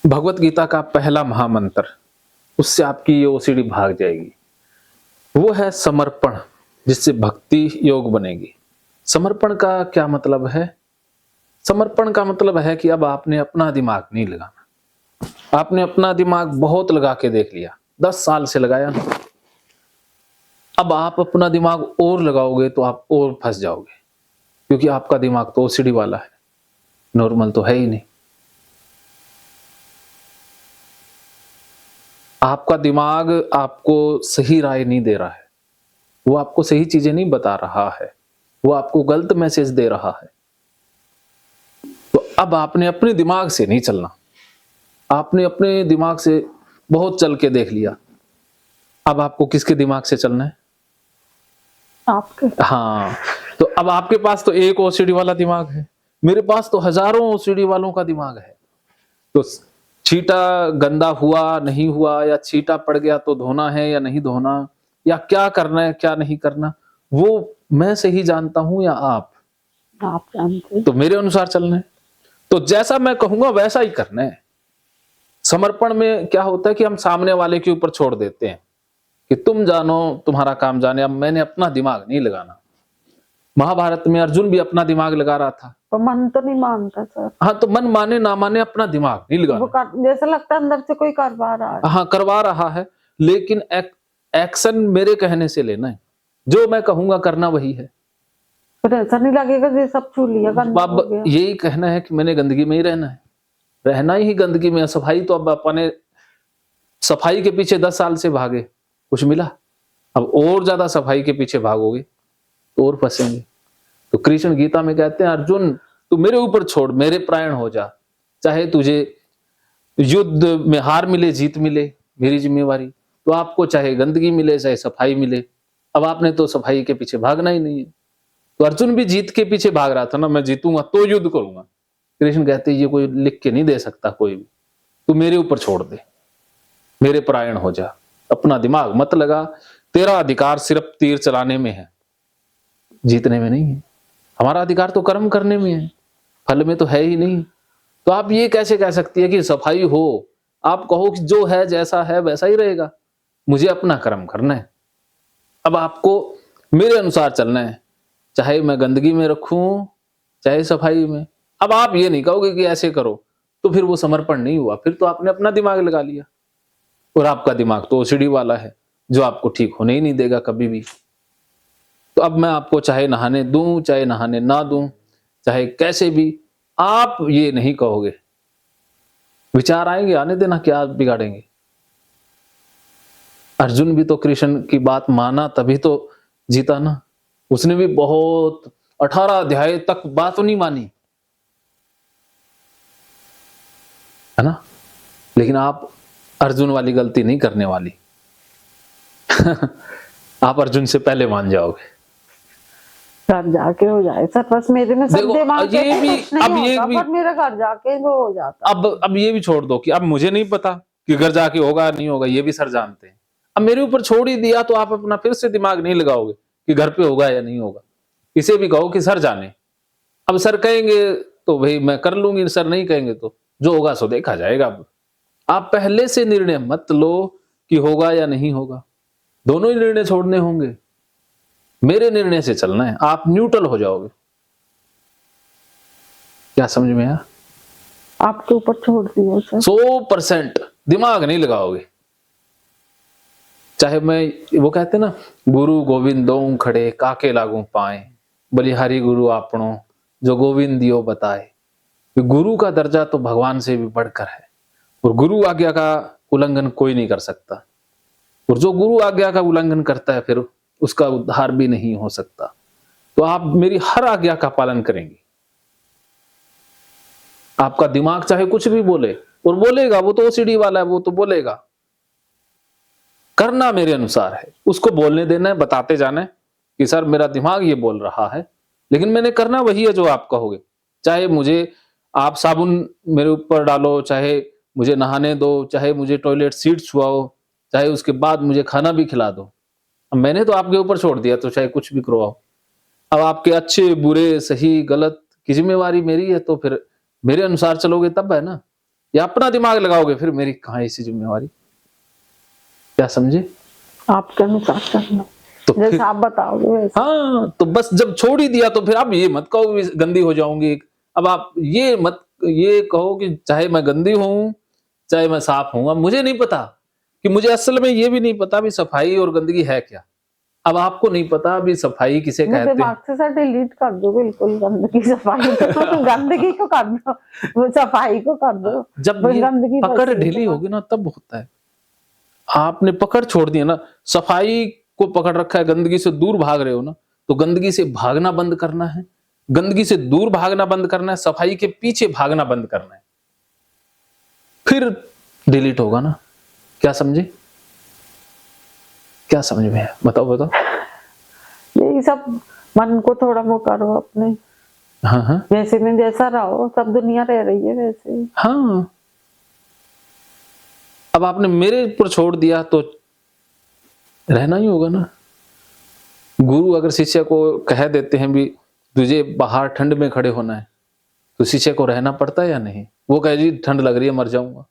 भगवत गीता का पहला महामंत्र, उससे आपकी ये ओसीडी भाग जाएगी। वो है समर्पण, जिससे भक्ति योग बनेगी। समर्पण का क्या मतलब है? समर्पण का मतलब है कि अब आपने अपना दिमाग नहीं लगाना। आपने अपना दिमाग बहुत लगा के देख लिया, 10 साल से लगाया ना। अब आप अपना दिमाग और लगाओगे तो आप और फंस जाओगे, क्योंकि आपका दिमाग तो ओसीडी वाला है, नॉर्मल तो है ही नहीं। आपका दिमाग आपको सही राय नहीं दे रहा है, वो आपको सही चीजें नहीं बता रहा है, वो आपको गलत मैसेज दे रहा है। तो अब आपने अपने दिमाग से नहीं चलना। आपने अपने दिमाग से बहुत चल के देख लिया, अब आपको किसके दिमाग से चलना है? आपके। हाँ, तो अब आपके पास तो एक ओसीडी वाला दिमाग है, मेरे पास तो हजारों ओसीडी वालों का दिमाग है। तो छींटा गंदा हुआ नहीं हुआ, या छींटा पड़ गया तो धोना है या नहीं धोना, या क्या करना है क्या नहीं करना, वो मैं सही जानता हूं या आप जानते हैं। तो मेरे अनुसार चलना है। तो जैसा मैं कहूंगा वैसा ही करना है। समर्पण में क्या होता है कि हम सामने वाले के ऊपर छोड़ देते हैं कि तुम जानो, तुम्हारा काम जाने, अब मैंने अपना दिमाग नहीं लगाना। महाभारत में अर्जुन भी अपना दिमाग लगा रहा था, तो मन तो नहीं मानता सर। हाँ, तो मन माने ना माने अपना दिमाग नहीं लगाना। जैसा लगता है अंदर से कोई करवा रहा है। हाँ, करवा रहा है, लेकिन एक्शन मेरे कहने से लेना है। जो मैं कहूंगा करना वही है। फिर ऐसा नहीं लगेगा ये सब छू लिया, गंदा हो अब गया। यही कहना है कि मैंने गंदगी में ही रहना है, रहना ही गंदगी में। सफाई तो अब अपने सफाई के पीछे 10 साल से भागे, कुछ मिला? अब और ज्यादा सफाई के पीछे भागोगे तो और फंसेंगे। तो कृष्ण गीता में कहते हैं, अर्जुन तू मेरे ऊपर छोड़, मेरे प्राण हो जा, चाहे तुझे युद्ध में हार मिले जीत मिले, मेरी जिम्मेवारी। तो आपको चाहे गंदगी मिले चाहे सफाई मिले, अब आपने तो सफाई के पीछे भागना ही नहीं है। तो अर्जुन भी जीत के पीछे भाग रहा था ना, मैं जीतूंगा तो युद्ध करूंगा। कृष्ण कहते ये कोई लिख के नहीं दे सकता कोई भी, तू मेरे ऊपर छोड़ दे, मेरे प्राण हो जा, अपना दिमाग मत लगा। तेरा अधिकार सिर्फ तीर चलाने में है, जीतने में नहीं है। हमारा अधिकार तो कर्म करने में है, फल में तो है ही नहीं। तो आप ये कैसे कह सकती है कि सफाई हो? आप कहो कि जो है जैसा है वैसा ही रहेगा, मुझे अपना कर्म करना है। अब आपको मेरे अनुसार चलना है, चाहे मैं गंदगी में रखूं चाहे सफाई में। अब आप ये नहीं कहोगे कि ऐसे करो, तो फिर वो समर्पण नहीं हुआ, फिर तो आपने अपना दिमाग लगा लिया। और आपका दिमाग तो ओसीडी वाला है, जो आपको ठीक होने ही नहीं देगा कभी भी। तो अब मैं आपको चाहे नहाने दूं चाहे नहाने ना दूं, चाहे कैसे भी, आप ये नहीं कहोगे। विचार आएंगे, आने देना, क्या बिगाड़ेंगे। अर्जुन भी तो कृष्ण की बात माना तभी तो जीता ना। उसने भी बहुत 18 अध्याय तक बात नहीं मानी, है ना। लेकिन आप अर्जुन वाली गलती नहीं करने वाली। आप अर्जुन से पहले मान जाओगे। घर जाके हो जाए सर, बस मेरे में सब दिमाग ये भी अब ये भी पर मेरा घर जाके वो हो जाता। अब ये भी छोड़ दो कि अब मुझे नहीं पता कि घर जाके होगा नहीं होगा, ये भी सर जानते हैं। अब मेरे ऊपर छोड़ ही दिया तो आप अपना फिर से दिमाग नहीं लगाओगे कि घर पे होगा या नहीं होगा। इसे भी कहो कि सर जाने। अब सर कहेंगे तो भाई मैं कर लूंगी, सर नहीं कहेंगे तो जो होगा सो देखा जाएगा। अब आप पहले से निर्णय मत लो कि होगा या नहीं होगा, दोनों ही निर्णय छोड़ने होंगे। मेरे निर्णय से चलना है, आप न्यूट्रल हो जाओगे। क्या समझ में आया? आपके ऊपर छोड़ दिया सर। 100% दिमाग नहीं लगाओगे। चाहे मैं वो कहते ना, गुरु गोविंदों खड़े काके लागू पाए, बलिहारी गुरु आपनो जो गोविंद दियो बताए। गुरु का दर्जा तो भगवान से भी बढ़कर है, और गुरु आज्ञा का उल्लंघन कोई नहीं कर सकता। और जो गुरु आज्ञा का उल्लंघन करता है फिर उसका उद्धार भी नहीं हो सकता। तो आप मेरी हर आज्ञा का पालन करेंगे। आपका दिमाग चाहे कुछ भी बोले, और बोलेगा, वो तो ओसीडी वाला है, वो तो बोलेगा। करना मेरे अनुसार है, उसको बोलने देना है, बताते जाना है कि सर मेरा दिमाग ये बोल रहा है, लेकिन मैंने करना वही है जो आप कहोगे। चाहे मुझे आप साबुन मेरे ऊपर डालो, चाहे मुझे नहाने दो, चाहे मुझे टॉयलेट सीट छुआओ, चाहे उसके बाद मुझे खाना भी खिला दो। अब मैंने तो आपके ऊपर छोड़ दिया, तो चाहे कुछ भी करवाओ। अब आपके अच्छे बुरे सही गलत की जिम्मेवारी मेरी है, तो फिर मेरे अनुसार चलोगे तब है ना। या अपना दिमाग लगाओगे, फिर मेरी कहाँ ऐसी जिम्मेवारी। क्या समझे? आपके अनुसार करना, तो जैसे फिर आप बताओगे वैसे। हाँ, तो बस जब छोड़ ही दिया तो फिर आप ये मत कहो कि गंदी हो जाऊंगी। अब आप ये कहो कि चाहे मैं गंदी हूं चाहे मैं साफ हूं, अब मुझे नहीं पता कि मुझे असल में ये भी नहीं पता भी सफाई और गंदगी है क्या। अब आपको नहीं पता अभी सफाई किसे मैं कहते दिमाग हैं। से सर डिलीट कर दो बिल्कुल, गंदगी सफाई को गंदगी को कर दो, वो सफाई को कर दो, जब बस ये गंदगी पकड़ बची है ढीली दिमाग। होगी ना तब होता है। आपने पकड़ छोड़ दिया ना, सफाई को पकड़ रखा है, गंदगी से दूर भाग रहे हो ना, तो गंदगी से भागना बंद करना है, गंदगी से दूर भागना बंद करना है, सफाई के पीछे भागना बंद करना है, फिर डिलीट होगा ना। क्या समझे? क्या समझ में है? बताओ बताओ। यही सब, मन को थोड़ा वो करो अपने, हाँ हाँ जैसे में जैसा रहो, सब दुनिया रह रही है वैसे ही। हाँ। अब आपने मेरे ऊपर छोड़ दिया तो रहना ही होगा ना। गुरु अगर शिष्य को कह देते हैं भी तुझे बाहर ठंड में खड़े होना है, तो शिष्य को रहना पड़ता है या नहीं? वो कहे जी ठंड लग रही है मर जाऊंगा,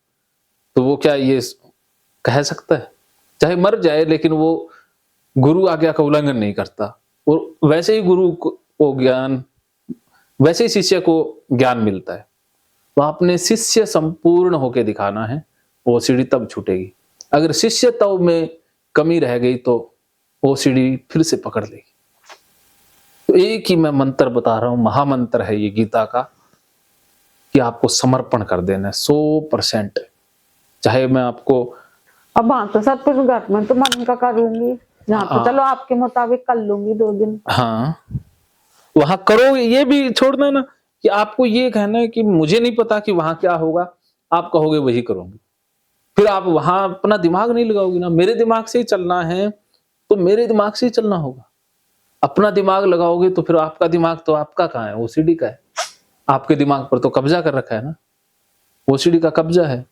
तो वो क्या ये कह सकता है? चाहे मर जाए लेकिन वो गुरु आज्ञा का उल्लंघन नहीं करता। और वैसे ही गुरु को ज्ञान, वैसे ही शिष्य को ज्ञान मिलता है। तो आपने शिष्य संपूर्ण होके दिखाना है, वो सीढ़ी तब छूटेगी। अगर शिष्य तब में कमी रह गई तो वो सीढ़ी फिर से पकड़ लेगी। तो एक ही मैं मंत्र बता रहा हूं, महामंत्र है ये गीता का, कि आपको समर्पण कर देना है 100%। चाहे मैं आपको अब हाँ तो सब कुछ घर में तो मन का करूंगी, जहाँ तो चलो आपके मुताबिक कर लूंगी 2 दिन। हाँ वहां करो, ये भी छोड़ना ना कि आपको ये कहना है कि मुझे नहीं पता कि वहां क्या होगा, आप कहोगे वही करूंगी। फिर आप वहां अपना दिमाग नहीं लगाओगे ना, मेरे दिमाग से ही चलना है तो मेरे दिमाग से ही चलना होगा। अपना दिमाग लगाओगे तो फिर आपका दिमाग तो आपका कहाँ है, ओसीडी का है। आपके दिमाग पर तो कब्जा कर रखा है ना, ओसीडी का कब्जा है।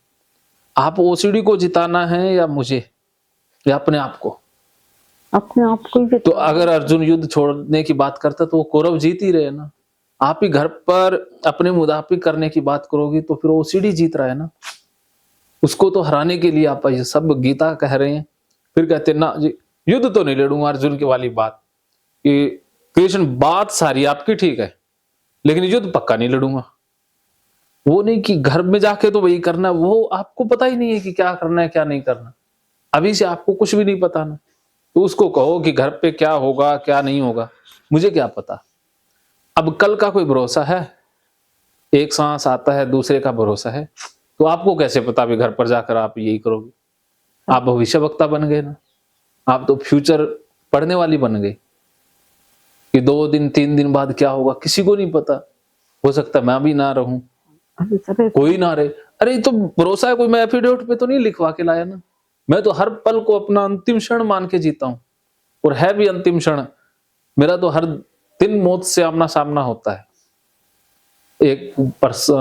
आप ओसीडी को जिताना है या मुझे या अपने आप को? अपने आप को ही तो अगर अर्जुन युद्ध छोड़ने की बात करता तो वो कौरव जीत ही रहे ना। आप ही घर पर अपने मुदाफिक करने की बात करोगी तो फिर ओसीडी जीत रहा है ना। उसको तो हराने के लिए आप ये सब गीता कह रहे हैं, फिर कहते हैं ना जी युद्ध तो नहीं लड़ूंगा। अर्जुन की वाली बात कि कृष्ण बात सारी आपकी ठीक है लेकिन युद्ध पक्का नहीं लड़ूंगा। वो नहीं कि घर में जाके तो वही करना, वो आपको पता ही नहीं है कि क्या करना है क्या नहीं करना। अभी से आपको कुछ भी नहीं पता ना, तो उसको कहो कि घर पे क्या होगा क्या नहीं होगा, मुझे क्या पता। अब कल का कोई भरोसा है? एक सांस आता है दूसरे का भरोसा है, तो आपको कैसे पता भी घर पर जाकर आप यही करोगे? आप भविष्य वक्ता बन गए ना, आप तो फ्यूचर पढ़ने वाली बन गई कि 2 दिन 3 दिन बाद क्या होगा किसी को नहीं पता। हो सकता है मैं भी ना रहूं, कोई ना रहे। अरे ये तो भरोसा है, कोई मैं एफिडेविट पे तो नहीं लिखवा के लाया ना। मैं तो हर पल को अपना अंतिम क्षण मान के जीता हूं, और है भी अंतिम क्षण। मेरा तो हर दिन मौत से आमना सामना होता है।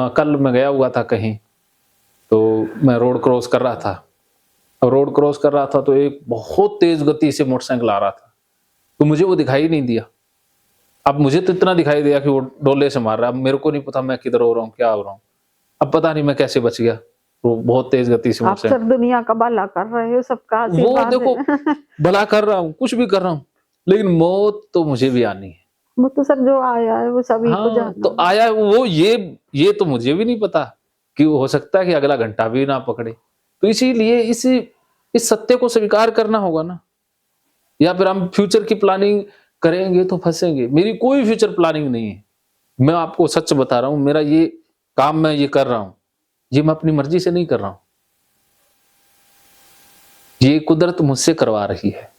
कल मैं गया हुआ था कहीं, तो मैं रोड क्रॉस कर रहा था, और रोड क्रॉस कर रहा था तो एक बहुत तेज गति से मोटरसाइकिल आ रहा था, तो मुझे वो दिखाई नहीं दिया। अब मुझे तो इतना दिखाई दिया कि वो डोले से मार रहा है। अब मेरे को नहीं पता मैं किधर हो रहा हूँ क्या हो रहा हूँ। अब पता नहीं मैं कैसे बच गया, वो बहुत तेज गति से आप सब दुनिया का भला कर रहे हो, सबका वो आशीर्वाद देखो है। भला कर रहा हूँ, कुछ भी कर रहा हूँ, लेकिन मौत तो मुझे भी आनी है। वो तो सब जो आया है वो सभी को हाँ जाना तो आया वो, ये तो मुझे भी नहीं पता कि हो सकता है कि अगला घंटा भी ना पकड़े। तो इसीलिए इस सत्य को स्वीकार करना होगा ना, या फिर हम फ्यूचर की प्लानिंग करेंगे तो फंसेंगे। मेरी कोई फ्यूचर प्लानिंग नहीं है, मैं आपको सच बता रहा हूं। मेरा ये काम मैं ये कर रहा हूं, ये मैं अपनी मर्जी से नहीं कर रहा हूं, ये कुदरत मुझसे करवा रही है।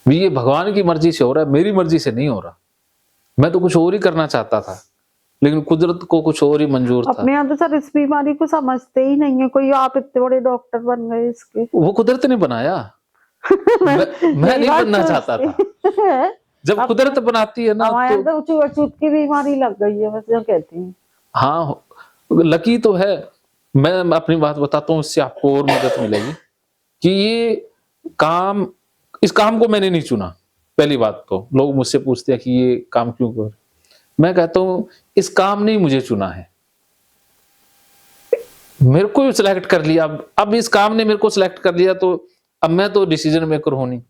ये भगवान की मर्जी से हो रहा है, मेरी मर्जी से नहीं हो रहा। मैं तो कुछ और ही करना चाहता था, लेकिन कुदरत को कुछ और ही मंजूर था। अपने यहाँ तो सर इस बीमारी को समझते ही नहीं है कोई, आप इतने बड़े डॉक्टर बन गए इसके। वो कुदरत ने बनाया। मैं नहीं बनना चाहता था। जब कुदरत बनाती है ना हमारे तो छूत की बीमारी लग गई है बस, जो कहती है। हाँ लकी तो है। मैं अपनी बात बताता हूँ, इससे आपको और मदद मिलेगी कि इस काम को मैंने नहीं चुना। पहली बात तो लोग मुझसे पूछते हैं कि ये काम क्यों कर, मैं कहता हूँ इस काम ने ही मुझे चुना है। मेरे को सिलेक्ट कर लिया, अब इस काम ने मेरे को सिलेक्ट कर लिया, तो अब मैं तो डिसीजन मेकर हूं नहीं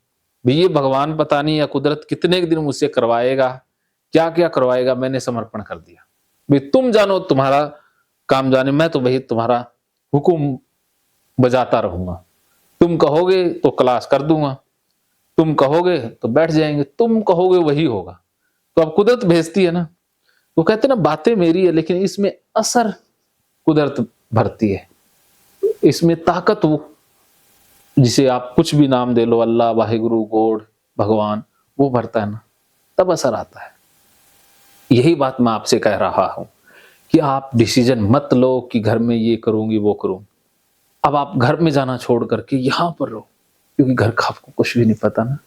भी, ये भगवान पता नहीं या कुदरत कितने दिन मुझसे करवाएगा, क्या क्या करवाएगा। मैंने समर्पण कर दिया भाई, तुम जानो, तुम्हारा काम जाने, मैं तो भाई तुम्हारा हुक्म बजाता रहूंगा। तुम कहोगे तो क्लास कर दूंगा, तुम कहोगे तो बैठ जाएंगे, तुम कहोगे वही होगा। तो अब कुदरत भेजती है ना, वो कहते हैं ना, बातें मेरी है लेकिन इसमें असर कुदरत भरती है, इसमें ताकत वो, जिसे आप कुछ भी नाम दे लो, अल्लाह, वाहिगुरु, गॉड, भगवान, वो भरता है ना, तब असर आता है। यही बात मैं आपसे कह रहा हूं कि आप डिसीजन मत लो कि घर में ये करूंगी वो करूं। अब आप घर में जाना छोड़ करके यहां पर रहो, क्योंकि घर का आपको कुछ भी नहीं पता ना,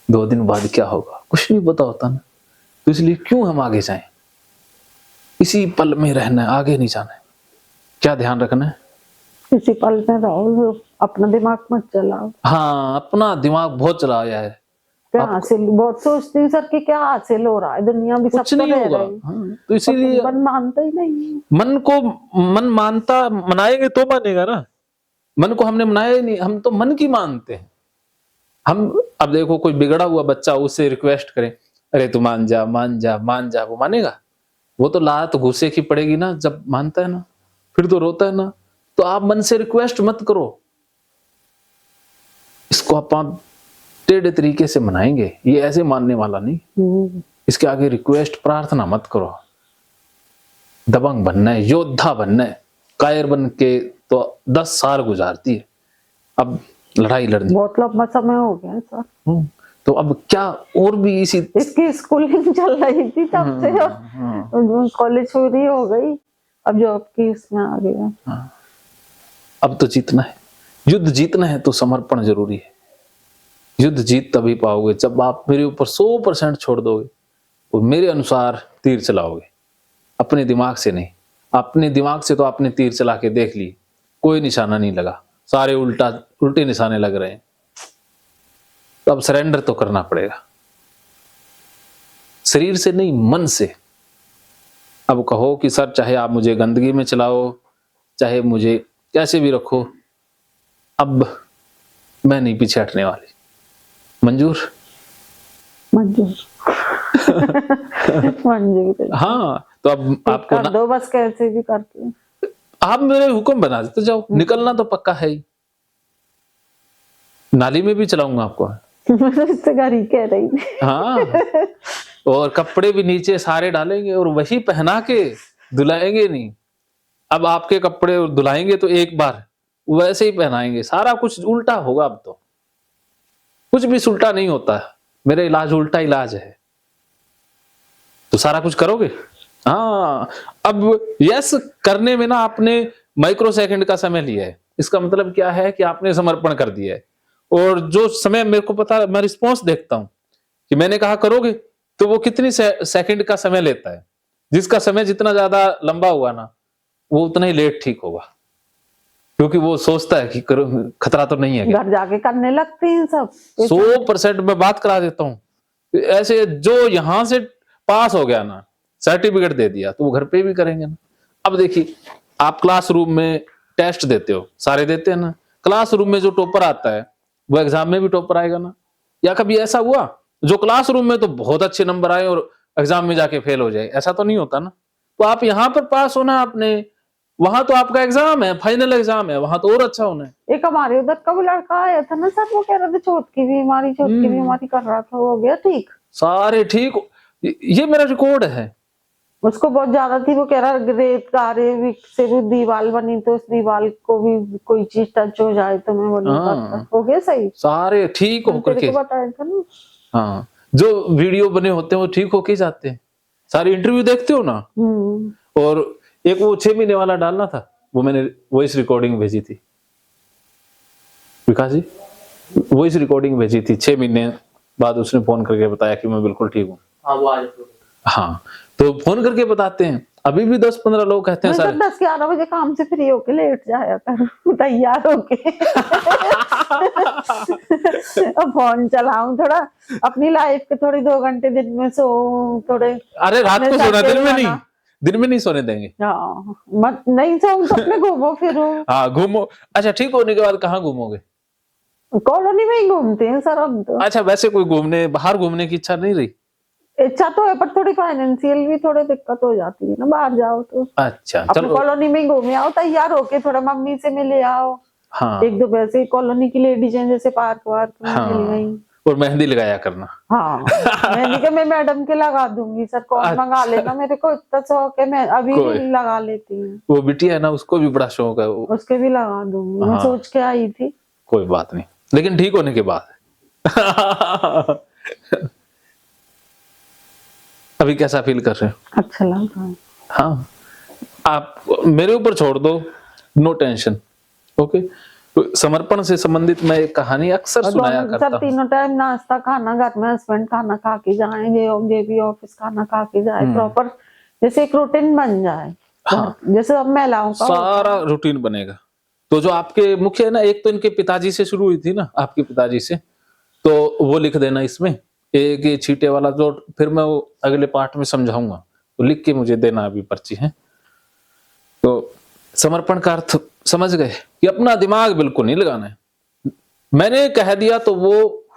2 दिन बाद क्या होगा कुछ नहीं पता होता ना। तो इसलिए क्यों हम आगे जाएं, इसी पल में रहना है, आगे नहीं जाना है। क्या ध्यान रखना है, इसी पल में रहो, अपना दिमाग मत चलाओ। हाँ, अपना दिमाग बहुत चलाया है, क्या हासिल, बहुत सोचती हूँ सर कि क्या हासिल हो रहा है, दुनिया भी सब कुछ तो नहीं रह होगा। रही, हाँ, तो इसीलिए मन मानता ही नहीं। मन को, मन मानता, मनाएंगे तो मानेगा ना। मन को हमने मनाया ही नहीं, हम तो मन की मानते हैं। हम अब देखो, कोई बिगड़ा हुआ बच्चा, उससे रिक्वेस्ट करें, अरे तू मान जा मान जा मान जा, वो मानेगा? वो तो लात घुसे की पड़ेगी ना, जब मानता है ना, फिर तो रोता है ना। तो आप मन से रिक्वेस्ट मत करो, इसको आप टेढ़े तरीके से मनाएंगे, ये ऐसे मानने वाला नहीं। इसके आगे रिक्वेस्ट प्रार्थना मत करो। दबंग बनना है, योद्धा बनना है, कायर बन के तो 10 साल गुजारती है, अब लड़ाई लड़नी बहुत लंबा समय हो गया सर। तो अब क्या, और भी इसी, इसकी स्कूलिंग चल रही थी तब से, कॉलेज पूरी हो गई, अब जॉब की इसमें आ गया। अब तो जीतना है, युद्ध जीतना है तो समर्पण जरूरी है। युद्ध जीत तभी पाओगे जब आप मेरे ऊपर 100% छोड़ दोगे और मेरे अनुसार तीर चलाओगे, अपने दिमाग से नहीं। अपने दिमाग से तो आपने तीर चला के देख ली, कोई निशाना नहीं लगा, सारे उल्टे निशाने लग रहे हैं। तो अब सरेंडर तो करना पड़ेगा, शरीर से नहीं, मन से। अब कहो कि सर चाहे आप मुझे गंदगी में चलाओ, चाहे मुझे कैसे भी रखो, अब मैं नहीं पीछे हटने वाली। मंजूर? मंजूर। मंजूर। हाँ, तो अब आपको कर दो बस, कैसे भी करके आप मेरे हुक्म बना देते जाओ, निकलना तो पक्का है ही। नाली में भी चलाऊंगा आपको। इससे घर ही कह रही। हाँ, और कपड़े भी नीचे सारे डालेंगे और वही पहना के धुलाएंगे नहीं। अब आपके कपड़े धुलाएंगे तो एक बार वैसे ही पहनाएंगे, सारा कुछ उल्टा होगा। अब तो कुछ भी उल्टा नहीं होता, मेरा इलाज उल्टा इलाज है। तो सारा कुछ करोगे। हाँ, अब यस करने में ना आपने माइक्रो सेकंड का समय लिया है, इसका मतलब क्या है कि आपने समर्पण कर दिया है। और जो समय मेरे को पता, मैं रिस्पॉन्स देखता हूं कि मैंने कहा करोगे, तो वो कितनी सेकंड का समय लेता है। जिसका समय जितना ज्यादा लंबा हुआ ना, वो उतना ही लेट ठीक होगा, क्योंकि वो सोचता है कि करो, खतरा तो नहीं है। घर जाके करने लगते हैं सब। 100% मैं बात करा देता हूँ। ऐसे जो यहां से पास हो गया ना, सर्टिफिकेट दे दिया, तो वो घर पे भी करेंगे ना। अब देखिए, आप क्लासरूम में टेस्ट देते हो, सारे देते हैं ना। क्लासरूम में जो टॉपर आता है वो एग्जाम में भी टॉपर आएगा ना। या कभी ऐसा हुआ जो क्लासरूम में तो बहुत अच्छे नंबर आए और एग्जाम में जाके फेल हो जाए? ऐसा तो नहीं होता ना। तो आप यहाँ पर पास होना आपने, वहां तो आपका एग्जाम है, फाइनल एग्जाम है, वहां तो और अच्छा होना है। एक हमारे उधर का भी लड़का आया था ना सर, वो कह रहा था चोट की बीमारी कर रहा था, हो गया ठीक, सारे ठीक। ये मेरा रिकॉर्ड है। उसको बहुत ज्यादा थी, वो कह रहा रेत गारे से भी दीवार बनी, तो उस दीवार को भी कोई चीज टच हो जाए तो मैं वो नहीं करता, हो गया सही, सारे ठीक होकर के बताया था ना। हाँ, जो वीडियो बने होते हैं वो ठीक होके जाते हैं। सारे इंटरव्यू देखते हो ना। और एक वो 6 महीने वाला डालना था, वो मैंने वॉइस रिकॉर्डिंग भेजी थी विकास जी, वॉइस रिकॉर्डिंग भेजी थी। 6 महीने बाद उसने फोन करके बताया कि मैं बिल्कुल ठीक हूँ। हाँ, वो आज हाँ, तो फोन करके बताते हैं। अभी भी 10-15 लोग कहते हैं सर 10-11 बजे काम से फ्री होके लेट जाया कर, तैयार होके। फोन चलाऊं थोड़ा, अपनी लाइफ के थोड़ी 2 घंटे दिन में सो थोड़े। अरे रात को सोना, दिन में नहीं, दिन में नहीं सोने देंगे। हाँ, मत नहीं सोऊं तो अपने घूमो फिरो। हाँ घूमो। अच्छा ठीक होने के बाद कहाँ घूमोगे? कॉलोनी में ही घूमते हैं सर हम तो। अच्छा वैसे कोई घूमने बाहर घूमने की इच्छा नहीं रही? इच्छा तो है पर थोड़ी फाइनेंशियल भी थोड़ी दिक्कत हो जाती है ना, बाहर जाओ तो। अच्छा अपने चलो। कॉलोनी में ही घूमे आओ, तैयार होके थोड़ा मम्मी से मिले आओ। हाँ एक दो वैसे ही कॉलोनी की लेडीज हैं, जैसे पार्क वार्क में मिल हाँ गई। और मेहंदी लगाया करना। हाँ मेहंदी के मैं मैडम के लगा दूंगी सर, कौन मंगा लेना, मेरे को इतना शौक है, मैं अभी कोई भी लगा लेती हूँ। वो बिटिया है ना उसको भी बड़ा शौक है वो। उसके भी लगा दूंगी, मैं हाँ सोच के आई थी। कोई बात नहीं लेकिन ठीक होने के बाद। अभी कैसा फील कर रहे हो? अच्छा लग रहा है। हाँ आप मेरे ऊपर छोड़ दो, नो टेंशन। ओके तो समर्पण से संबंधित मैं एक कहानी अक्सर और सुनाया दोनों करता सर हूँ। तीनों टाइम नाश्ता खाना घर में, हस्बैंड खाना खा के जाए, ये भी ऑफिस खाना खा के जाए, प्रॉपर जैसे एक रूटीन बन जाए। हाँ जैसे अब महिलाओं का सारा रूटीन बनेगा। तो जो आपके मुख्य है ना, एक तो इनके पिताजी से शुरू हुई थी ना, आपके पिताजी से, तो वो लिख देना इसमें एक ये छींटे वाला, जो फिर मैं वो अगले पार्ट में समझाऊंगा, तो लिख के मुझे देना अभी पर्ची है। तो समर्पण का अर्थ समझ गए कि अपना दिमाग बिल्कुल नहीं लगाना है। मैंने कह दिया तो वो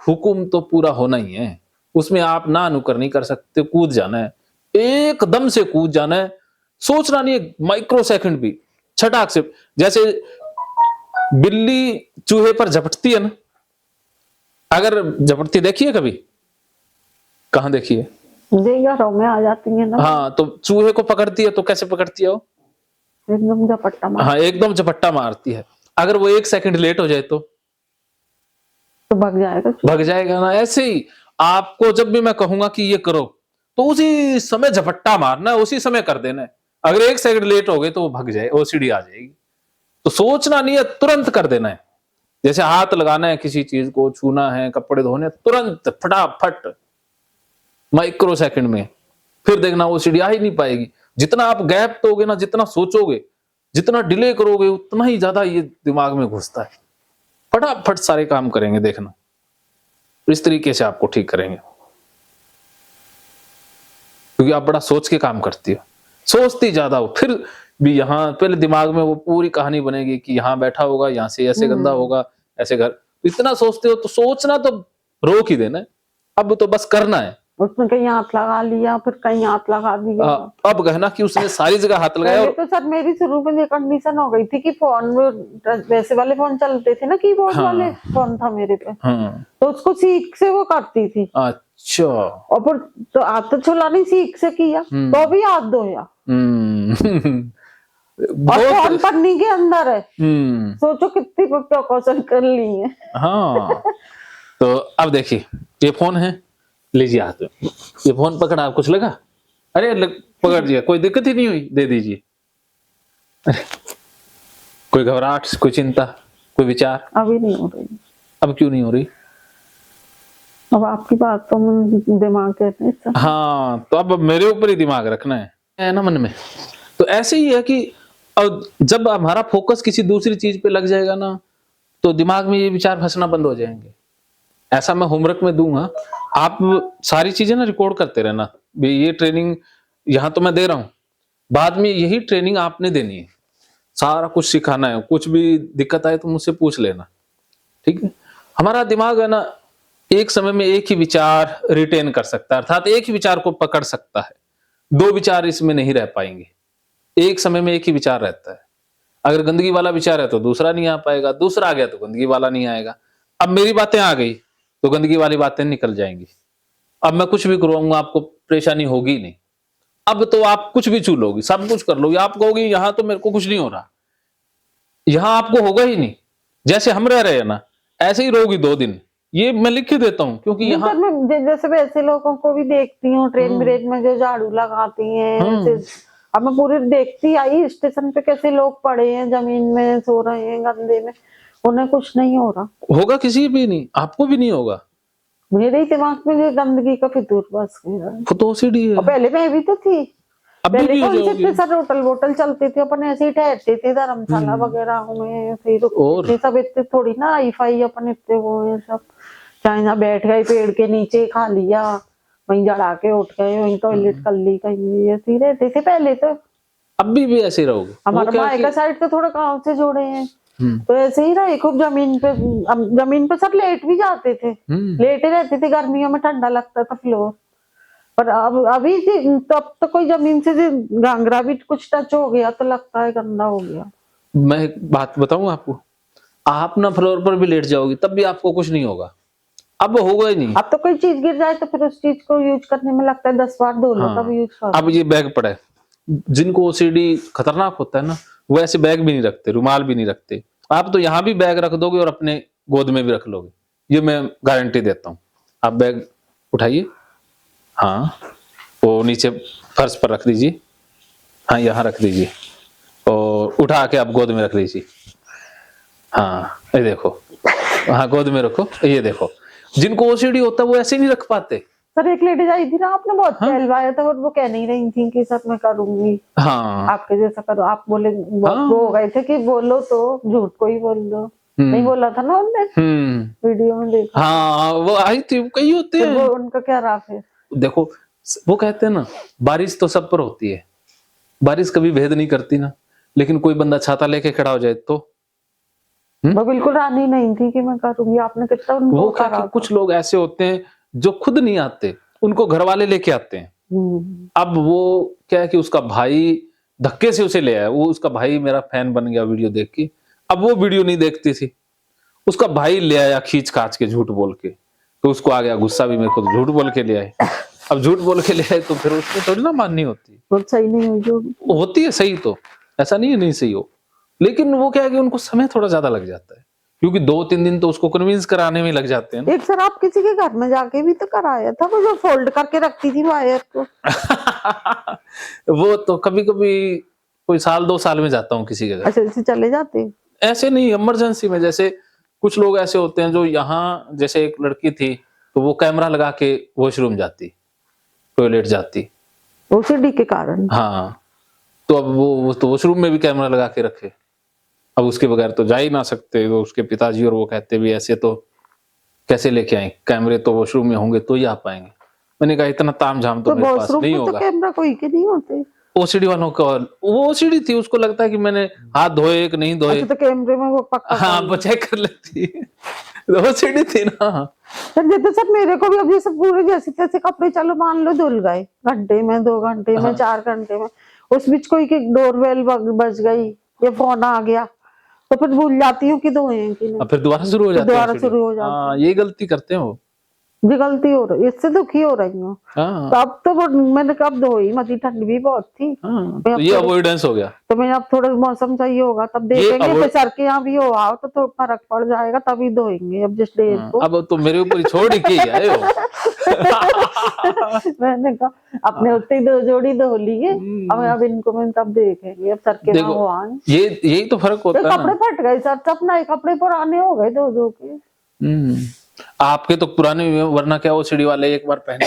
हुक्म तो पूरा होना ही है, उसमें आप ना नुकर नहीं कर सकते, कूद जाना है, एकदम से कूद जाना है, सोचना नहीं है माइक्रो सेकंड भी, छटाक से। जैसे बिल्ली चूहे पर झपटती है ना, अगर झपटती देखिए कभी? कहां देखिए? घरों में आ जाती है ना। हाँ तो चूहे को पकड़ती है तो कैसे पकड़ती है वो? एकदम झपट्टा मार, हाँ एकदम झपट्टा मारती है। अगर वो एक सेकंड लेट हो जाए तो भाग जाएगा। भाग जाएगा ना। ऐसे ही आपको जब भी मैं कहूंगा कि ये करो तो उसी समय झपट्टा मारना है, उसी समय कर देना है। अगर एक सेकंड लेट हो गए तो वो भाग जाए, वो सीढ़ी आ जाएगी। तो सोचना नहीं है, तुरंत कर देना है। जैसे हाथ लगाना है, किसी चीज को छूना है, कपड़े धोने, तुरंत फटाफट माइक्रो सेकंड में। फिर देखना वो सीढ़ी आ ही नहीं पाएगी। जितना आप गैप दोगे ना, जितना सोचोगे, जितना डिले करोगे, उतना ही ज्यादा ये दिमाग में घुसता है। फटाफट सारे काम करेंगे, देखना इस तरीके से आपको ठीक करेंगे, क्योंकि आप बड़ा सोच के काम करती हो, सोचती ज्यादा हो। फिर भी यहाँ पहले दिमाग में वो पूरी कहानी बनेगी कि यहाँ बैठा होगा, यहाँ से ऐसे गंदा होगा, ऐसे घर, तो इतना सोचते हो तो सोचना तो रोक ही देना है। अब तो बस करना है। उसमें कहीं हाथ लगा लिया, फिर कहीं हाथ लगा दिया। अब कहना कि उसने सारी जगह हाथ लगाया। पहले तो सर मेरी शुरू में ये कंडीशन हो गई थी कि फोन में वैसे वाले फोन चलते थे ना, कीबोर्ड वाले फोन था मेरे पे, तो उसको सीख से वो करती थी। अच्छा। और फिर तो हाथ तो छुलानी सीख से किया, तो भी हाथ धोया। और फोन पन्नी के अंदर है, सोचो कितनी प्रिकॉशन कर ली है। हाँ तो अब देखिए ये फोन है, लीजिए हाथ में, ये फोन पकड़ा, आप कुछ लगा? अरे पकड़ दिया, कोई दिक्कत ही नहीं हुई, दे दीजिए। कोई घबराहट, कोई चिंता, कोई विचार? अभी नहीं हो रही। अब क्यों नहीं हो रही? अब आपकी बात तो दिमाग कहते हैं। हाँ तो अब मेरे ऊपर ही दिमाग रखना है ना मन में। तो ऐसे ही है कि अब जब हमारा फोकस किसी दूसरी चीज पे लग जाएगा ना, तो दिमाग में ये विचार फंसना बंद हो जाएंगे। ऐसा मैं होमवर्क में दूंगा, आप सारी चीजें ना रिकॉर्ड करते रहना। ये ट्रेनिंग यहाँ तो मैं दे रहा हूँ, बाद में यही ट्रेनिंग आपने देनी है, सारा कुछ सिखाना है। कुछ भी दिक्कत आए तो मुझसे पूछ लेना, ठीक है? हमारा दिमाग है ना, एक समय में एक ही विचार रिटेन कर सकता है, अर्थात एक ही विचार को पकड़ सकता है। दो विचार इसमें नहीं रह पाएंगे, एक समय में एक ही विचार रहता है। अगर गंदगी वाला विचार है तो दूसरा नहीं आ पाएगा, दूसरा आ गया तो गंदगी वाला नहीं आएगा। अब मेरी बातें आ गई तो गंदगी वाली बातें निकल जाएंगी। अब मैं कुछ भी करूंगा आपको परेशानी होगी नहीं। अब तो आप कुछ भी छू लोगी, सब कुछ कर लोगी, आप कहोगी यहां तो मेरे को कुछ नहीं हो रहा, यहां आपको होगा ही नहीं। जैसे हम रह रहे हैं ना, ऐसे ही रहोगी 2 दिन। ये मैं लिख के देता हूँ, क्योंकि यहाँ जैसे वैसे लोगों को भी देखती हूँ ट्रेन ब्रेक में जो झाड़ू लगाती हैं। अब मैं पूरी देखती आई स्टेशन पे कैसे लोग पड़े हैं, जमीन में सो रहे हैं गंदे में, उन्हें कुछ नहीं हो रहा। होगा किसी भी नहीं, आपको भी नहीं होगा। मेरे ही दिमाग में जो गंदगी का फितूर बस गया। तो ओसीडी है। पहले मैं भी तो थी, पहले भी कौन से सर होटल वोटल चलते थे, अपन ऐसे ही ठहरते थे धर्मशाला वगैरह में, फिर सब इतने थोड़ी ना हाई फाई अपन इतने वो ये सब, चाहे ना बैठ गए पेड़ के नीचे खा लिया, वहीं जड़ा के उठ गए, वहीं टॉयलेट कर ली, कहीं ऐसे ही रहते थे पहले तो। अभी भी ऐसे ही रहोगे? हमारा मायका साइड तो थोड़ा गांव से जुड़े हैं, तो ऐसे ही रहे खूब जमीन पे। जमीन पे सब लेट भी जाते थे, लेटे रहते थे, गर्मियों में ठंडा लगता था फ्लोर पर। अब अभी तब तो कोई जमीन से घाघरा भी कुछ टच हो गया तो लगता है गंदा हो गया। मैं एक बात बताऊं आपको, आप ना फ्लोर पर भी लेट जाओगी तब भी आपको कुछ नहीं होगा, अब होगा ही नहीं। अब तो कोई चीज गिर जाए तो फिर उस चीज को यूज करने में लगता है 10 बार धो लो तब यूज करो। अब ये बैग पड़ा है, जिनको ओसीडी खतरनाक होता है ना, वो ऐसे बैग भी नहीं रखते, रुमाल भी नहीं रखते। आप तो यहाँ भी बैग रख दोगे और अपने गोद में भी रख लोगे, ये मैं गारंटी देता हूँ। आप बैग उठाइए, हाँ वो नीचे फर्श पर रख दीजिए, हाँ यहाँ रख दीजिए, और उठा के आप गोद में रख लीजिए। हाँ ये देखो, हाँ गोद में रखो। ये देखो, जिनको ओसीडी होता है वो ऐसे नहीं रख पाते। सर एक लेडीज आई थी ना, आपने बहुत पहलवाया था, और वो कह नहीं रही थी कि सर मैं करूंगी, हाँ आपके जैसा करो। आप बोले वो हो गए थे कि बोलो तो झूठ को ही बोल दो, नहीं बोला था ना उनने, वीडियो में देखा। हाँ वो आई थी, कई होते हैं। वो उनका क्या रहा फिर? देखो वो कहते हैं ना, बारिश तो सब पर होती है, बारिश कभी भेद नहीं करती ना, लेकिन कोई बंदा छाता लेके खड़ा हो जाए तो वो बिल्कुल रानी नहीं थी कि मैं करूंगी। आपने कितना उनको वो क्या कि कुछ लोग ऐसे होते हैं जो खुद नहीं आते, उनको घर वाले लेके आते हैं। अब वो क्या है कि उसका भाई धक्के से उसे ले आया, वो उसका भाई मेरा फैन बन गया वीडियो देख के। अब वो वीडियो नहीं देखती थी, उसका भाई ले आया खींच खाच के, झूठ बोल के, तो उसको आ गया गुस्सा भी, मेरे को झूठ बोल के ले आए। अब झूठ बोल के ले आए तो फिर उसको थोड़ी ना माननी होती, सही नहीं हुई जो होती है सही, तो ऐसा नहीं है नहीं सही हो, लेकिन वो क्या है कि उनको समय थोड़ा ज्यादा लग जाता है, क्योंकि 2-3 दिन तो उसको कन्विंस कराने में लग जाते हैं ना। एक सर आप किसी के घर में जाके भी तो कराया था, वो जो फोल्ड करके रखती थी वायर को। वो तो कभी कभी कोई 1-2 साल में जाता हूँ किसी के घर। अच्छा ऐसे चले जाते? ऐसे नहीं, इमरजेंसी में। जैसे कुछ लोग ऐसे होते हैं जो यहाँ, जैसे एक लड़की थी तो वो कैमरा लगा के वॉशरूम जाती, टॉयलेट जाती, ओसीडी के कारण। हाँ, तो अब वो तो वॉशरूम में भी कैमरा लगा के रखे, अब उसके बगैर तो जा ही ना सकते। तो उसके पिताजी और वो कहते भी ऐसे तो कैसे लेके आए, कैमरे तो वॉशरूम में होंगे तो ही आ पाएंगे। मैंने कहा इतना तामझाम तो मेरे पास नहीं होगा। तो कैमरा कोई के नहीं होते ओसीडी वालों का, वो ओसीडी थी, उसको लगता है कि मैंने हाथ धोए कि नहीं धोए। अच्छा, तो कैमरे में वो पक्का हाँ वो चेक कर लेती है। ओसीडी थी ना। सर जैसे सर मेरे को भी अब जैसे पूरे जैसे तैसे कपड़े चलो मान लो धुल गए, घंटे में, 2 घंटे में, 4 घंटे में, उस बीच कोई की डोरबेल बज गई या फोन आ गया तो फिर भूल जाती हूँ कि धोए कि नहीं, फिर दोबारा शुरू हो जाती है। दोबारा शुरू हो जाती है। हाँ ये गलती करते हैं वो, ये गलती हो रही, इससे दुखी हो रही हूँ। तो अब तो मैंने कब धोई, मत ठंड भी बहुत थी। तो ये अवॉइडेंस हो गया। तो मैं अब थोड़ा मौसम सही होगा तब देखेंगे, फिर सर के यहाँ भी हो आओ तो फर्क पड़ जाएगा, तभी धोएंगे। अब जिस डेट को अब तो मेरे ऊपर छोड़ ही के आए हो। मैंने कहा अपने उतनी 2 जोड़ी धो लिए, अब इनको मैं तब देखेंगे, अब सर के यहाँ आए। ये यही तो फर्क होता है। कपड़े फट गए सर, सब नए कपड़े पुराने हो गए 2-2 के। आपके तो पुराने, वरना क्या ओसीडी वाले एक बार पहन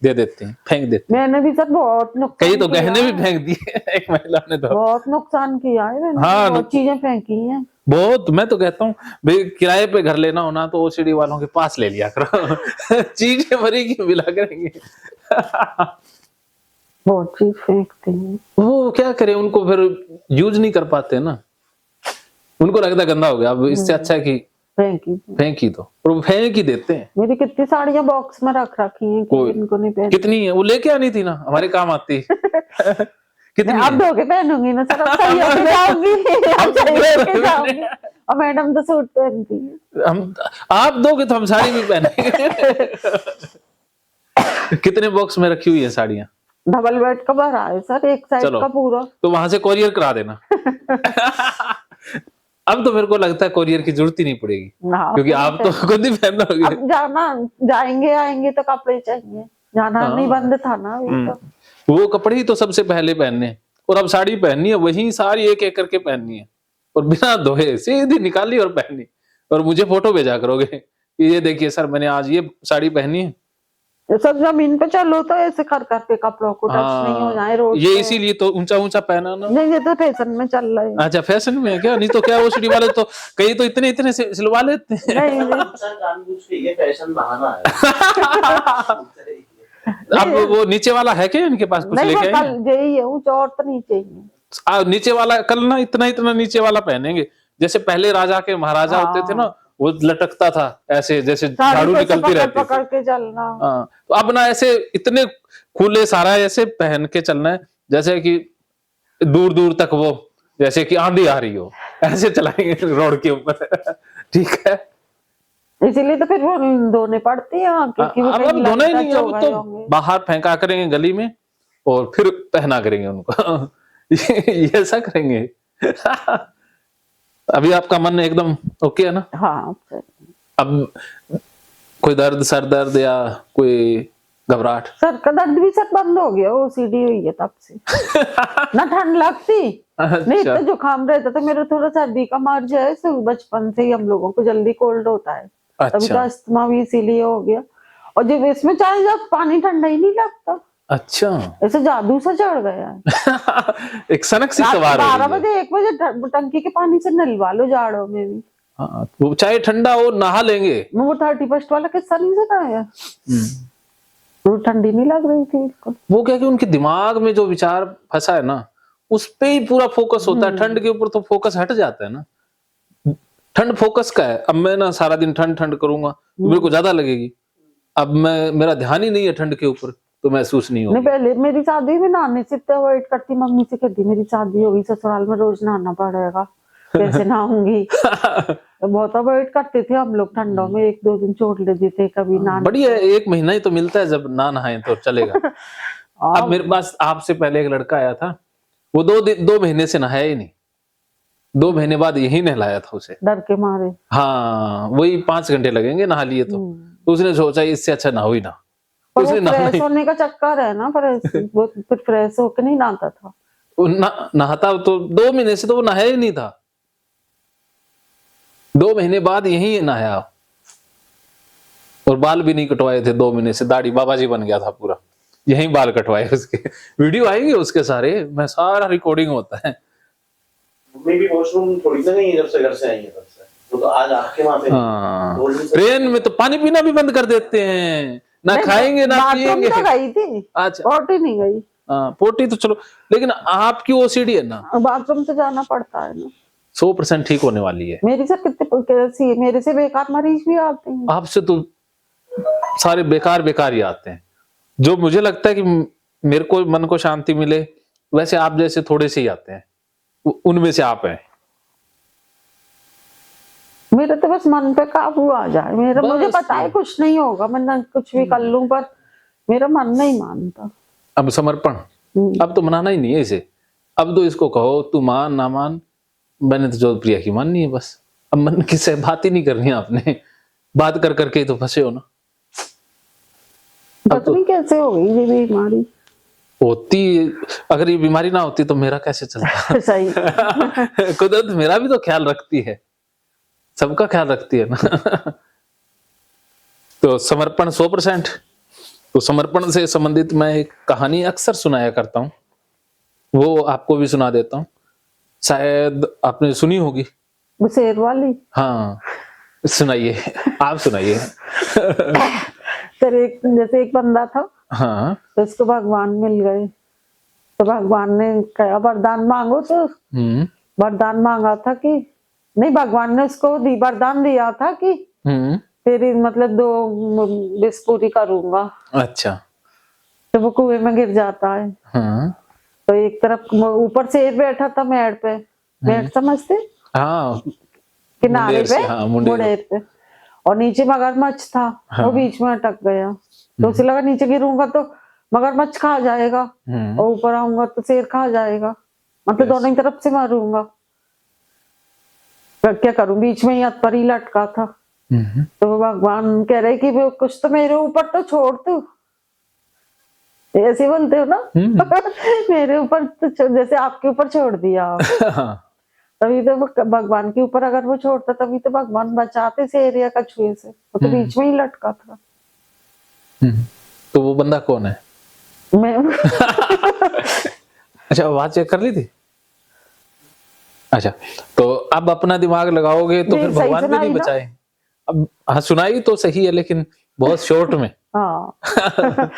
दे देते हैं, फेंक देते हैं। मैंने भी सर बहुत नुकसान, कई तो गहने भी फेंक दिए एक महिला ने तो। बहुत नुकसान किया है मैंने, हाँ, बहुत चीजें फेंकी हैं बहुत। मैं तो कहता हूँ भाई किराए पे घर लेना होना तो ओसीडी वालों के पास ले लिया करो। चीजें भरी की मिला करेंगे। बहुत चीज फेंकते हैं। वो क्या करे, उनको फिर यूज नहीं कर पाते ना, उनको लगता गंदा हो गया, अब इससे अच्छा है कि फेंक ही दो, और वो फेंक ही देते हैं। मेरी कितनी साड़ियां बॉक्स में रख रखी हैं कि इनको नहीं पहन। कितनी है वो, लेके आनी थी ना, हमारे काम आती। कितनी अब धो के पहनूंगी ना सर, अब सही होके जाऊंगी, अब सही होके जाऊंगी। और मैडम तो सूट पहनती है। हम आप दोगे तो हम साड़ी भी पहनेंगे। कितने बॉक्स में रखी हुई है साड़ियां? डबल बेड का भरा है सर, एक साइड का पूरा। तो वहां से कोरियर करा देना। अब तो मेरे को लगता है कोरियर की जरूरत ही नहीं पड़ेगी, क्योंकि आप तो खुद ही पहन लोगे। अब जाना जाएंगे आएंगे तो कपड़े चाहिए, जाना नहीं बंद था ना अभी तो। वो कपड़े ही तो सबसे पहले पहनने, और अब साड़ी पहननी है, वही सारी एक एक करके पहननी है, और बिना धोए सीधी निकाली और पहनी, और मुझे फोटो भेजा करोगे ये देखिए सर मैंने आज ये साड़ी पहनी है। सब जमीन पे चलो तो ऐसे कर करके कपड़ों को टच नहीं हो जाए रोड ये इसीलिए तो ऊंचा ऊंचा पहना ना। नहीं, ये तो फैशन में चल रहा है। अच्छा फैशन में है क्या? नहीं तो क्या वो ओसीडी वाले तो कई तो इतने इतने सिलवा लेते हैं। नहीं सर जानबूझ के ये फैशन बहाना है। अब वो नीचे वाला है क्या इनके पास, कुछ नहीं लेके वो आई हैं? कल यही है, ऊंचा और तो नीचे ही है। नीचे वाला कल ना इतना इतना नीचे वाला पहनेंगे, जैसे पहले राजा के महाराजा होते थे ना, वो लटकता था ऐसे, जैसे साड़ी झाड़ू को ऐसे निकलती पकड़ रहती पकड़ थी। के चलना। हाँ, तो अब ना ऐसे इतने खुले सारा ऐसे पहन के चलना है, जैसे कि दूर दूर तक वो, जैसे कि आंधी आ रही हो, ऐसे चलाएंगे रोड के ऊपर। ठीक है। इसीलिए तो फिर वो धोने पड़ती है क्योंकि वो अब कहीं धोना ही लग नहीं है, टच अब हो गए तो होंगे। बाहर फेंका करेंगे गली में और फिर पहना करेंगे उनको। ये ऐसा करेंगे। अभी आपका मन एकदम ओके है ना? हाँ फिर। अब कोई दर्द, सर दर्द या कोई घबराहट? सर का दर्द भी सब बंद हो गया, ओसीडी हुई है तब से। ना ठंड लगती नहीं, अच्छा, इतना जुकाम रहता था मेरा, थोड़ा सर्दी का मर्ज है, तो बचपन से ही हम लोगों को जल्दी कोल्ड होता है, तभी तो अच्छा, अस्थमा भी इसीलिए हो गया। और जब इसमें चाहे जब पानी ठंडा ही नहीं लगता, अच्छा। ऐसे जादू सा चढ़ गया है। एक सनक सी रात सवार हो 12 रही है। बजे 1 बजे टंकी के पानी से नलवा लो जाड़ों में भी। हाँ, वो चाहे ठंडा हो नहा लेंगे। मैं वो 31st वाला किस्सा नहीं सुना है, वो ठंडी नहीं लग रही थी बिल्कुल। वो क्या कि उनके दिमाग में जो विचार फंसा है ना, उस पे ही पूरा फोकस होता है। ठंड के ऊपर तो फोकस हट जाता है ना। ठंड फोकस का है। अब मैं ना सारा दिन ठंड ठंड करूंगा तो मेरे को ज्यादा लगेगी। अब मैं, मेरा ध्यान ही नहीं है ठंड के ऊपर, तो महसूस नहीं नहीं होगी। पहले मेरी शादी में नहाने से इतना अवॉइड करती, मम्मी से कहती मेरी शादी होगी ससुराल में रोज नहाना पड़ेगा, कैसे नहाऊंगी। तो बहुत अवॉइड करते थे हम लोग ठंडों में, 1-2 दिन छोड़ लेते थे कभी नहाने। बढ़िया है, 1 महीना ही तो मिलता है, जब ना नहाए तो चलेगा। अब मेरे पास आपसे पहले एक लड़का आया था, वो 2 महीने से नहाया ही नहीं। 2 महीने बाद यही नहलाया था उसे। डर के मारे। हाँ, वही 5 घंटे लगेंगे नहा लिए तो उसने सोचा इससे अच्छा नहाओ ही ना। पर वो उसने नहाना फ्रेश होने का चक्कर है ना, वो फिर फ्रेश होके नहीं नहाता था। नहाता तो 2 महीने से तो वो नहाया ही नहीं था। 2 महीने बाद यही नहाया, और बाल भी नहीं कटवाए थे 2 महीने से। दाढ़ी बाबा जी बन गया था पूरा, यही बाल कटवाए उसके। वीडियो आएंगे उसके सारे, मैं सारा रिकॉर्डिंग होता है। मम्मी भी वॉशरूम थोड़ी ना गई है जब से घर से आई है, तब से वो तो आज आपके वहां पे हाँ, ट्रेन में तो पानी पीना भी बंद कर देते हैं, ना खाएंगे ना बाथरूम पिएंगे। तो गई थी, अच्छा, पोटी नहीं गई। हाँ, पोटी तो चलो, लेकिन आपकी ओसीडी है ना, बाथरूम तो जाना पड़ता है ना। 100% ठीक होने वाली है। मेरी से कितने कैसी है, मेरे से बेकार मरीज भी आते हैं। आपसे तो सारे बेकार बेकार ही आते हैं। जो मुझे लगता है कि मेरे को मन को शांति मिले, वैसे आप जैसे थोड़े से ही आते हैं, उनमें से आप हैं। मेरे तो बस मन पे काबू आ जाए, मेरा मुझे पता है कुछ नहीं होगा, मैं कुछ भी कर लूं, पर मेरा मन नहीं मानता। अब समर्पण, अब तो मनाना ही नहीं है इसे। अब तो इसको कहो तू मान ना मान, मैंने तो जो प्रिया की माननी है बस। अब मन की से बात ही नहीं करनी है आपने, बात कर करके ही तो फंसे हो ना। पता नहीं कैसे हो गई ये बीमारी। होती, अगर ये बीमारी ना होती तो मेरा कैसे चलता। सही। कुदरत मेरा भी तो ख्याल रखती है, सबका ख्याल रखती है ना। तो समर्पण 100%। तो समर्पण से संबंधित मैं एक कहानी अक्सर सुनाया करता हूँ, वो आपको भी सुना देता हूँ, शायद आपने सुनी होगी। वो शेर वाली। हाँ, सुनाइए, आप सुनाइए। फिर जैसे एक बंदा था, हाँ, तो उसको भगवान मिल गए, तो भगवान ने कहा वरदान मांगो, तो वरदान मांगा था कि नहीं, भगवान ने उसको वरदान दिया था कि तेरी मतलब 2 विश पूरी करूंगा। अच्छा। तो वो कुएं में गिर जाता है। हाँ, तो एक तरफ ऊपर शेर बैठा था मेड़ पे, मेड़ समझते, हाँ, किनारे पे, हाँ, मुंडेर पे, और नीचे मगरमच्छ था। वो बीच में अटक गया, तो उसे लगा नीचे गिरूंगा तो मगरमच्छ खा जाएगा, और ऊपर आऊंगा तो शेर खा जाएगा, मतलब दोनों ही तरफ से मारूंगा। क्या करूं, बीच में ही पर ही लटका था। तो भगवान कह रहे कि वो कुछ तो मेरे ऊपर तो छोड़ तू, ऐसे बोलते हो ना। मेरे ऊपर तो जैसे आपके ऊपर छोड़ दिया। तभी तो भगवान के ऊपर अगर वो छोड़ता, तभी तो भगवान बचाते से एरिया कछुए से, वो तो बीच में ही लटका था। तो वो बंदा कौन है? मैं। अच्छा, आवाज चेक कर ली थी। अच्छा, तो अब अपना दिमाग लगाओगे तो फिर भगवान भी नहीं बचाए। अब हाँ, सुनाई तो सही है, लेकिन बहुत शॉर्ट में। हाँ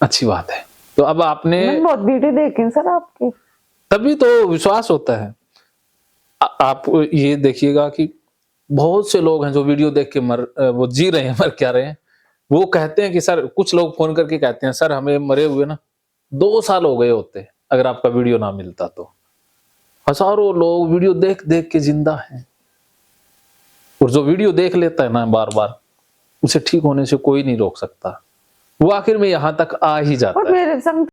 अच्छी बात है। तो अब आपने मैंने बहुत वीडियो देखे सर आपके। तभी तो विश्वास होता है। आप ये देखिएगा कि बहुत से लोग हैं जो वीडियो देख के वो जी रहे हैं, मर क्या रहे हैं। वो कहते हैं कि सर, कुछ लोग फोन करके कहते हैं सर हमें मरे हुए ना 2 साल हो गए होते अगर आपका वीडियो ना मिलता तो। हजारों लोग वीडियो देख देख के जिंदा हैं, और जो वीडियो देख लेता है ना बार बार, उसे ठीक होने से कोई नहीं रोक सकता। वो आखिर में यहाँ तक आ ही जाता और है। मेरे संग